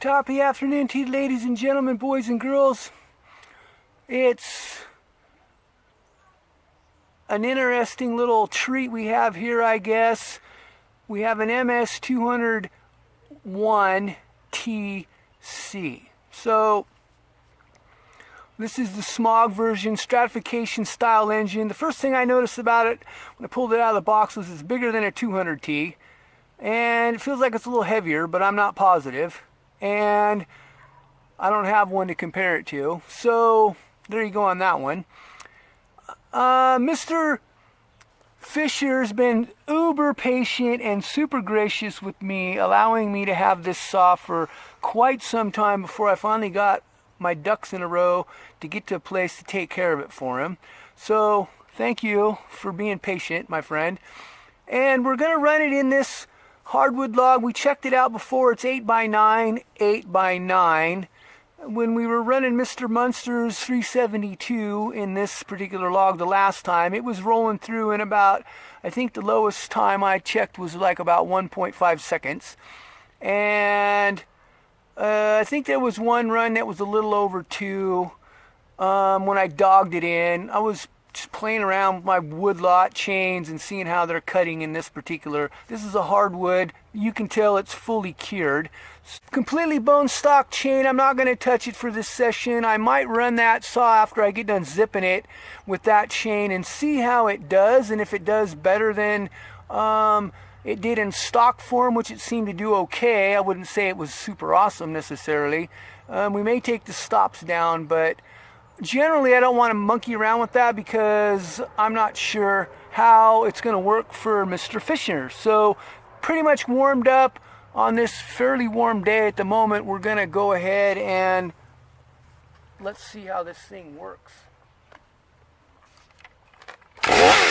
Happy afternoon to you, ladies and gentlemen, boys and girls. It's an interesting little treat we have here, I guess. We have an MS201 TC. So this is the smog version, stratification style engine. The first thing I noticed about it when I pulled it out of the box was it's bigger than a 200T. And it feels like it's a little heavier, but I'm not positive. And I don't have one to compare it to. So there you go on that one. Mr. Fisher's been uber patient and super gracious with me, allowing me to have this saw for quite some time before I finally got my ducks in a row to get to a place to take care of it for him. So thank you for being patient, my friend. And we're going to run it in this hardwood log. We checked it out before. It's 8x9, 8x9. When we were running Mr. Munster's 372 in this particular log the last time, it was rolling through in about, I think the lowest time I checked was like about 1.5 seconds. And I think there was one run that was a little over 2 when I dogged it in. I was just playing around with my woodlot chains and seeing how they're cutting in this particular. This is a hardwood. You can tell it's fully cured. Completely bone stock chain. I'm not going to touch it for this session. I might run that saw after I get done zipping it with that chain and see how it does, and if it does better than it did in stock form, which it seemed to do okay. I wouldn't say it was super awesome necessarily. We may take the stops down, but generally I don't want to monkey around with that because I'm not sure how it's going to work for Mr. Fisher. So pretty much warmed up on this fairly warm day at the moment. We're going to go ahead and let's see how this thing works. Wow.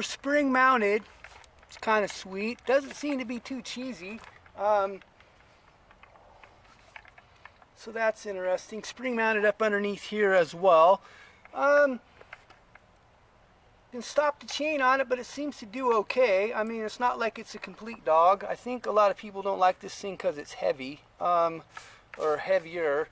we're spring mounted. It's kind of sweet. Doesn't seem to be too cheesy. So that's interesting. Spring mounted up underneath here as well. Can stop the chain on it, but it seems to do okay. I mean, it's not like it's a complete dog. I think a lot of people don't like this thing because it's heavy, or heavier.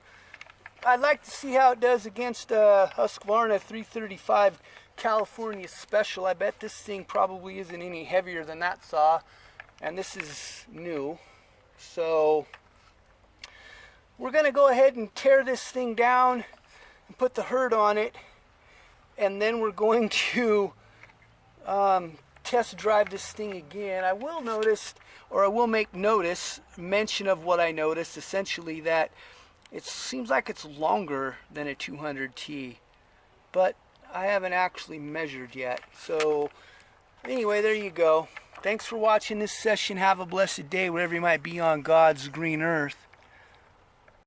I'd like to see how it does against Husqvarna 335 California Special. I bet this thing probably isn't any heavier than that saw, and this is new. So we're gonna go ahead and tear this thing down and put the herd on it, and then we're going to test drive this thing again. I will notice, or I will make mention of what I noticed, essentially that it seems like it's longer than a 200T, but I haven't actually measured yet. So anyway, there you go. Thanks for watching this session. Have a blessed day wherever you might be on God's green earth.